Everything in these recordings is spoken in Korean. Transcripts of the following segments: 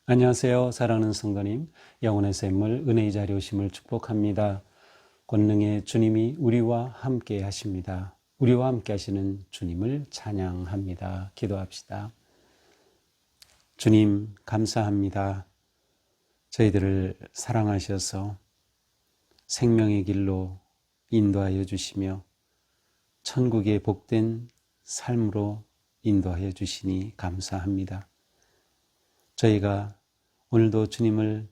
안녕하세요. 사랑하는 성도님, 영혼의 샘물 은혜의 자리에 오심을 축복합니다. 권능의 주님이 우리와 함께 하십니다. 우리와 함께 하시는 주님을 찬양합니다. 기도합시다. 주님 감사합니다. 저희들을 사랑하셔서 생명의 길로 인도하여 주시며 천국의 복된 삶으로 인도하여 주시니 감사합니다. 저희가 오늘도 주님을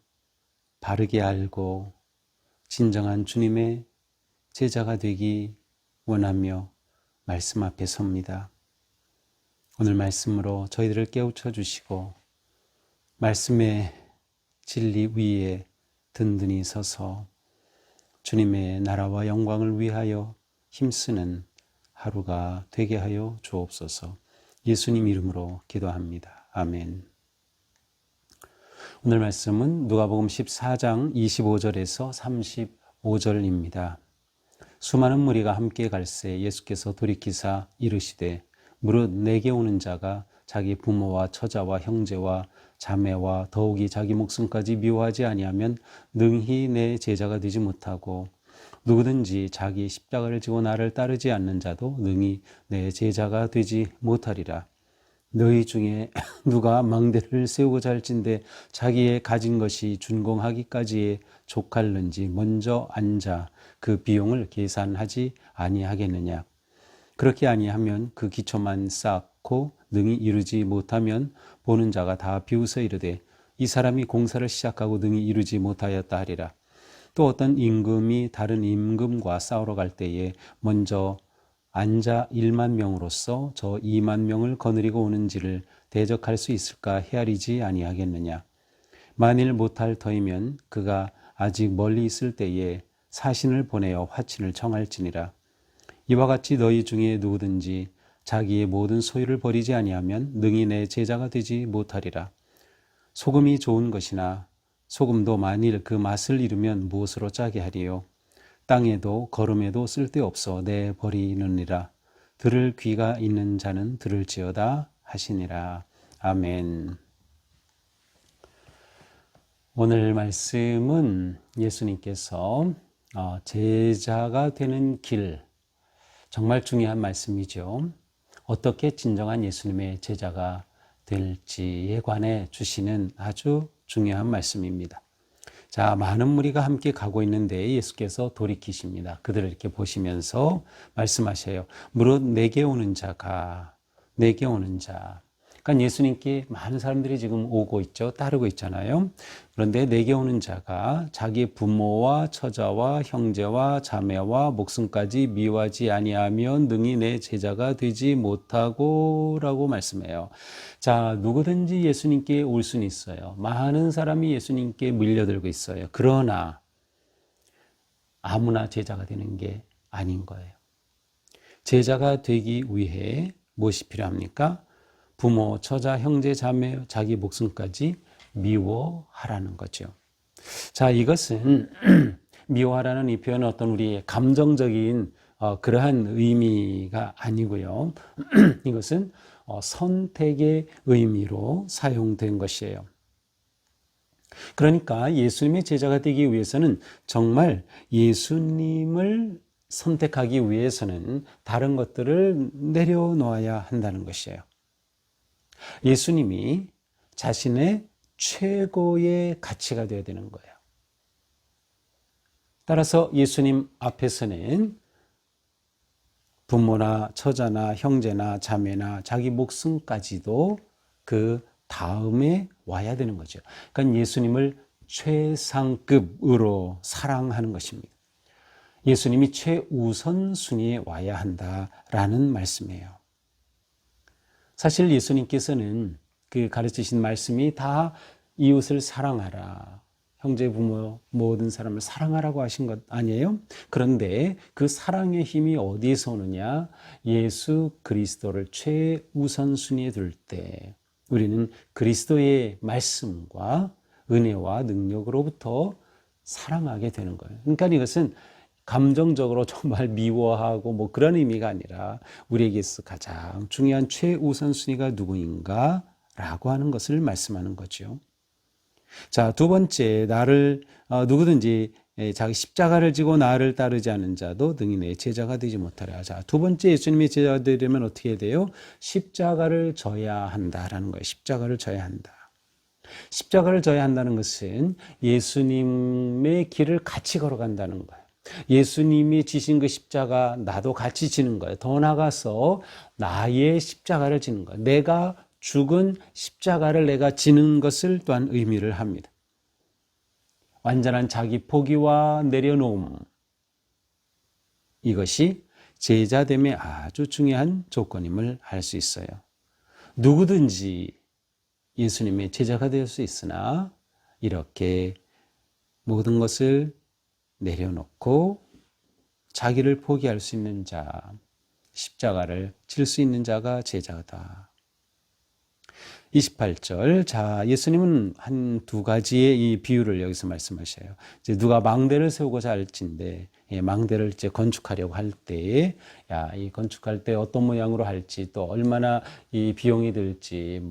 바르게 알고 진정한 주님의 제자가 되기 원하며 말씀 앞에 섭니다. 오늘 말씀으로 저희들을 깨우쳐 주시고 말씀의 진리 위에 든든히 서서 주님의 나라와 영광을 위하여 힘쓰는 하루가 되게 하여 주옵소서. 예수님 이름으로 기도합니다. 아멘. 오늘 말씀은 누가복음 14장 25절에서 35절입니다. 수많은 무리가 함께 갈새 예수께서 돌이키사 이르시되 무릇 내게 오는 자가 자기 부모와 처자와 형제와 자매와 더욱이 자기 목숨까지 미워하지 아니하면 능히 내 제자가 되지 못하고 누구든지 자기 십자가를 지고 나를 따르지 않는 자도 능히 내 제자가 되지 못하리라. 너희 중에 누가 망대를 세우고자 할진대 자기의 가진 것이 준공하기까지에 족할는지 먼저 앉아 그 비용을 계산하지 아니하겠느냐. 그렇게 아니하면 그 기초만 쌓고 능히 이루지 못하면 보는 자가 다 비웃어 이르되 이 사람이 공사를 시작하고 능히 이루지 못하였다 하리라. 또 어떤 임금이 다른 임금과 싸우러 갈 때에 먼저 앉아 1만 명으로서 저 2만 명을 거느리고 오는지를 대적할 수 있을까 헤아리지 아니하겠느냐. 만일 못할 터이면 그가 아직 멀리 있을 때에 사신을 보내어 화친을 청할지니라. 이와 같이 너희 중에 누구든지 자기의 모든 소유를 버리지 아니하면 능히 내 제자가 되지 못하리라. 소금이 좋은 것이나 소금도 만일 그 맛을 잃으면 무엇으로 짜게 하리요. 땅에도 거름에도 쓸데없어 내버리느니라. 들을 귀가 있는 자는 들을지어다 하시니라. 아멘. 오늘 말씀은 예수님께서 제자가 되는 길, 정말 중요한 말씀이죠. 어떻게 진정한 예수님의 제자가 될지에 관해 주시는 아주 중요한 말씀입니다. 자, 많은 무리가 함께 가고 있는데 예수께서 돌이키십니다. 그들을 이렇게 보시면서 말씀하셔요. 무릇 내게 오는 자가, 내게 오는 자. 그러니까 예수님께 많은 사람들이 지금 오고 있죠. 따르고 있잖아요. 그런데 내게 오는 자가 자기 부모와 처자와 형제와 자매와 목숨까지 미워하지 아니하면 능히 내 제자가 되지 못하고 라고 말씀해요. 자, 누구든지 예수님께 올 수는 있어요. 많은 사람이 예수님께 밀려들고 있어요. 그러나 아무나 제자가 되는 게 아닌 거예요. 제자가 되기 위해 무엇이 필요합니까? 부모, 처자, 형제, 자매, 자기 목숨까지 미워하라는 거죠. 자, 이것은 미워하라는 이 표현은 어떤 우리의 감정적인 그러한 의미가 아니고요. 이것은 선택의 의미로 사용된 것이에요. 그러니까 예수님의 제자가 되기 위해서는 정말 예수님을 선택하기 위해서는 다른 것들을 내려놓아야 한다는 것이에요. 예수님이 자신의 최고의 가치가 되어야 되는 거예요. 따라서 예수님 앞에서는 부모나 처자나 형제나 자매나 자기 목숨까지도 그 다음에 와야 되는 거죠. 그러니까 예수님을 최상급으로 사랑하는 것입니다. 예수님이 최우선순위에 와야 한다라는 말씀이에요. 사실 예수님께서는 그 가르치신 말씀이 다 이웃을 사랑하라, 형제, 부모, 모든 사람을 사랑하라고 하신 것 아니에요? 그런데 그 사랑의 힘이 어디에서 오느냐? 예수 그리스도를 최우선순위에 둘 때 우리는 그리스도의 말씀과 은혜와 능력으로부터 사랑하게 되는 거예요. 그러니까 이것은 감정적으로 정말 미워하고 뭐 그런 의미가 아니라 우리에게 있어 가장 중요한 최우선순위가 누구인가 라고 하는 것을 말씀하는 거죠. 자, 두 번째, 누구든지 자기 십자가를 지고 나를 따르지 않은 자도 능히 내 제자가 되지 못하리라. 자, 두 번째 예수님의 제자가 되려면 어떻게 돼요? 십자가를 져야 한다라는 거예요. 십자가를 져야 한다. 십자가를 져야 한다는 것은 예수님의 길을 같이 걸어간다는 거예요. 예수님이 지신 그 십자가 나도 같이 지는 거예요. 더 나아가서 나의 십자가를 지는 거예요. 내가 죽은 십자가를 내가 지는 것을 또한 의미를 합니다. 완전한 자기 포기와 내려놓음, 이것이 제자됨의 아주 중요한 조건임을 알 수 있어요. 누구든지 예수님의 제자가 될 수 있으나 이렇게 모든 것을 내려놓고 자기를 포기할 수 있는 자, 십자가를 질 수 있는 자가 제자다. 28절. 자, 예수님은 한 두 가지의 이 비유를 여기서 말씀하셔요. 이제 누가 망대를 세우고자 할진데, 망대를 이제 건축하려고 할 때에, 이 건축할 때 어떤 모양으로 할지, 또 얼마나 이 비용이 들지,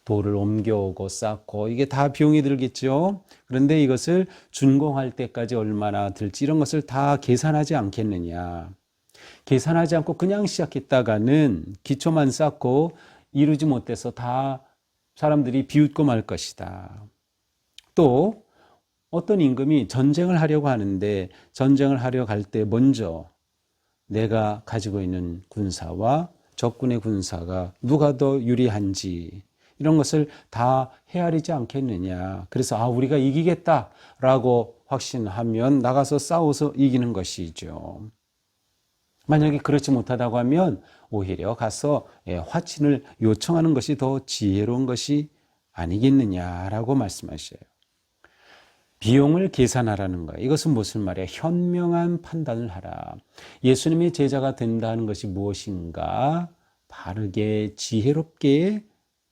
돌을 옮겨오고 쌓고, 이게 다 비용이 들겠죠. 그런데 이것을 준공할 때까지 얼마나 들지, 이런 것을 다 계산하지 않겠느냐. 계산하지 않고 그냥 시작했다가는 기초만 쌓고 이루지 못해서 다 사람들이 비웃고 말 것이다. 또 어떤 임금이 전쟁을 하려고 하는데 전쟁을 하려 갈 때 먼저 내가 가지고 있는 군사와 적군의 군사가 누가 더 유리한지 이런 것을 다 헤아리지 않겠느냐. 그래서 우리가 이기겠다라고 확신하면 나가서 싸워서 이기는 것이죠. 만약에 그렇지 못하다고 하면 오히려 가서 화친을 요청하는 것이 더 지혜로운 것이 아니겠느냐라고 말씀하셔요. 비용을 계산하라는 거예요. 이것은 무슨 말이야? 현명한 판단을 하라. 예수님의 제자가 된다는 것이 무엇인가? 바르게 지혜롭게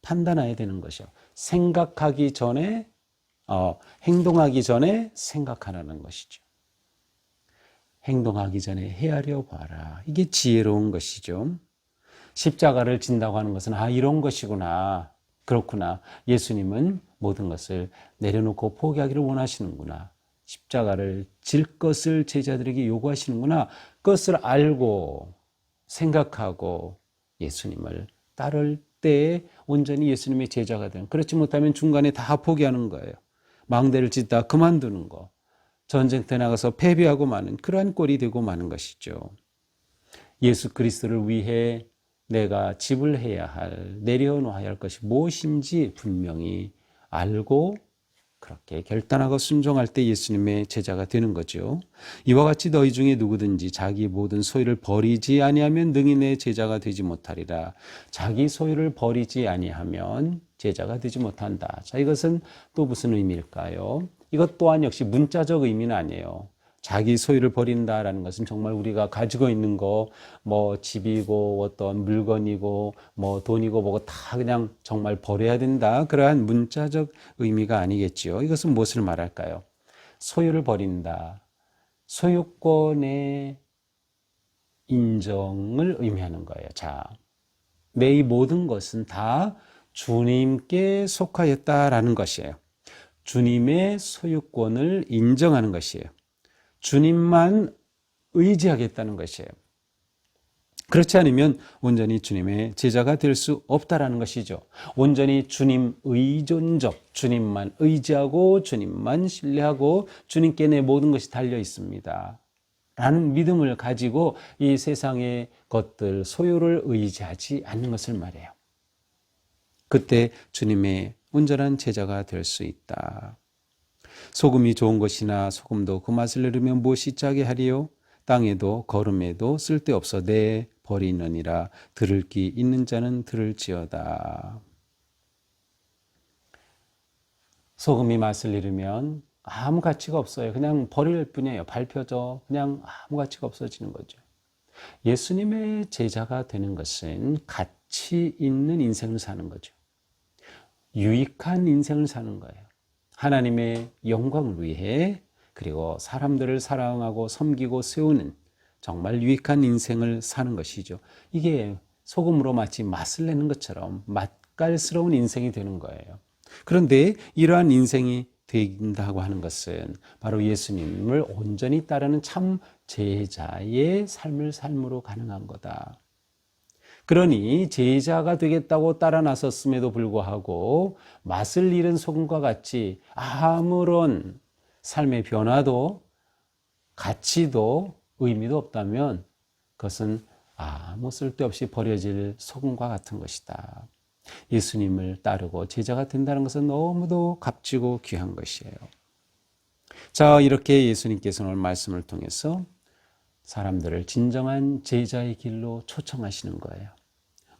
판단해야 되는 것이요. 생각하기 전에 행동하기 전에 생각하라는 것이죠. 행동하기 전에 헤아려 봐라. 이게 지혜로운 것이죠. 십자가를 진다고 하는 것은 이런 것이구나. 그렇구나. 예수님은 모든 것을 내려놓고 포기하기를 원하시는구나. 십자가를 질 것을 제자들에게 요구하시는구나. 그것을 알고 생각하고 예수님을 따를 때에 온전히 예수님의 제자가 되는. 그렇지 못하면 중간에 다 포기하는 거예요. 망대를 짓다 그만두는 거. 전쟁터에 나가서 패배하고 마는 그러한 꼴이 되고 마는 것이죠. 예수 그리스도를 위해 내가 지불해야 할, 내려놓아야 할 것이 무엇인지 분명히 알고 그렇게 결단하고 순종할 때 예수님의 제자가 되는 거죠. 이와 같이 너희 중에 누구든지 자기 모든 소유를 버리지 아니하면 능히 내 제자가 되지 못하리라. 자기 소유를 버리지 아니하면 제자가 되지 못한다. 자, 이것은 또 무슨 의미일까요? 이것 또한 역시 문자적 의미는 아니에요. 자기 소유를 버린다라는 것은 정말 우리가 가지고 있는 거, 집이고 어떤 물건이고 돈이고 뭐고 다 그냥 정말 버려야 된다. 그러한 문자적 의미가 아니겠지요. 이것은 무엇을 말할까요? 소유를 버린다. 소유권의 인정을 의미하는 거예요. 자, 내 이 모든 것은 다 주님께 속하였다라는 것이에요. 주님의 소유권을 인정하는 것이에요. 주님만 의지하겠다는 것이에요. 그렇지 않으면 온전히 주님의 제자가 될 수 없다라는 것이죠. 온전히 주님 의존적, 주님만 의지하고 주님만 신뢰하고 주님께 내 모든 것이 달려 있습니다. 라는 믿음을 가지고 이 세상의 것들, 소유를 의지하지 않는 것을 말해요. 그때 주님의 온전한 제자가 될 수 있다. 소금이 좋은 것이나 소금도 그 맛을 잃으면 무엇이 짜게 하리요? 땅에도 거름에도 쓸데없어 내 버리느니라. 들을 귀 있는 자는 들을지어다. 소금이 맛을 잃으면 아무 가치가 없어요. 그냥 버릴 뿐이에요. 밟혀져 그냥 아무 가치가 없어지는 거죠. 예수님의 제자가 되는 것은 가치 있는 인생을 사는 거죠. 유익한 인생을 사는 거예요. 하나님의 영광을 위해 그리고 사람들을 사랑하고 섬기고 세우는 정말 유익한 인생을 사는 것이죠. 이게 소금으로 마치 맛을 내는 것처럼 맛깔스러운 인생이 되는 거예요. 그런데 이러한 인생이 된다고 하는 것은 바로 예수님을 온전히 따르는 참 제자의 삶을 삶으로 가능한 거다. 그러니 제자가 되겠다고 따라 나섰음에도 불구하고 맛을 잃은 소금과 같이 아무런 삶의 변화도 가치도 의미도 없다면 그것은 아무 쓸데없이 버려질 소금과 같은 것이다. 예수님을 따르고 제자가 된다는 것은 너무도 값지고 귀한 것이에요. 자, 이렇게 예수님께서는 오늘 말씀을 통해서 사람들을 진정한 제자의 길로 초청하시는 거예요.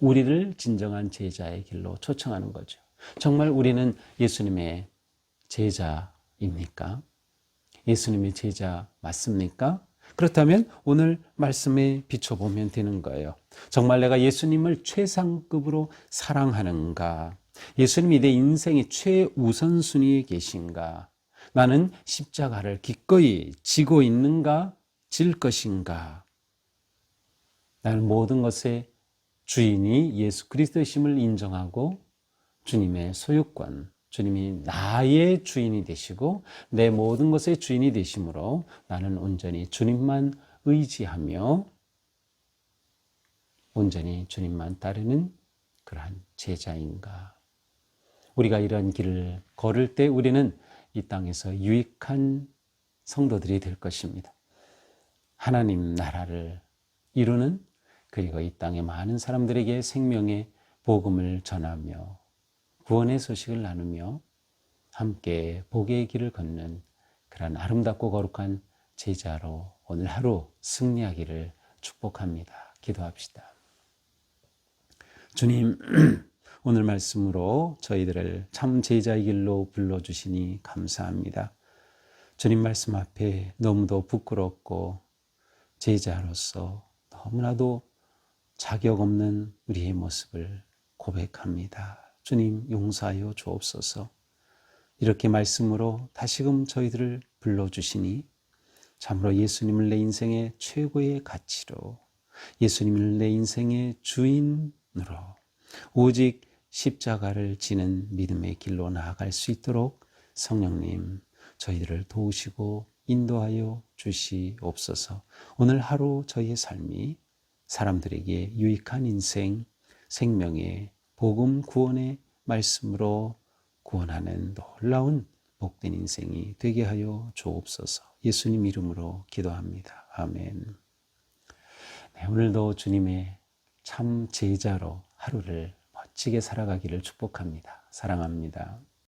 우리를 진정한 제자의 길로 초청하는 거죠. 정말 우리는 예수님의 제자입니까? 예수님의 제자 맞습니까? 그렇다면 오늘 말씀에 비춰보면 되는 거예요. 정말 내가 예수님을 최상급으로 사랑하는가? 예수님이 내 인생의 최우선순위에 계신가? 나는 십자가를 기꺼이 지고 있는가? 질 것인가? 나는 모든 것의 주인이 예수 그리스도이심을 인정하고 주님의 소유권, 주님이 나의 주인이 되시고 내 모든 것의 주인이 되심으로 나는 온전히 주님만 의지하며 온전히 주님만 따르는 그러한 제자인가. 우리가 이런 길을 걸을 때 우리는 이 땅에서 유익한 성도들이 될 것입니다. 하나님 나라를 이루는, 그리고 이 땅의 많은 사람들에게 생명의 복음을 전하며 구원의 소식을 나누며 함께 복의 길을 걷는 그런 아름답고 거룩한 제자로 오늘 하루 승리하기를 축복합니다. 기도합시다. 주님, 오늘 말씀으로 저희들을 참 제자의 길로 불러주시니 감사합니다. 주님 말씀 앞에 너무도 부끄럽고 제자로서 너무나도 자격 없는 우리의 모습을 고백합니다. 주님 용서하여 주옵소서. 이렇게 말씀으로 다시금 저희들을 불러주시니 참으로 예수님을 내 인생의 최고의 가치로, 예수님을 내 인생의 주인으로 오직 십자가를 지는 믿음의 길로 나아갈 수 있도록 성령님 저희들을 도우시고 인도하여 주시옵소서. 오늘 하루 저희의 삶이 사람들에게 유익한 인생, 생명의 복음 구원의 말씀으로 구원하는 놀라운 복된 인생이 되게 하여 주옵소서. 예수님 이름으로 기도합니다. 아멘. 네, 오늘도 주님의 참 제자로 하루를 멋지게 살아가기를 축복합니다. 사랑합니다.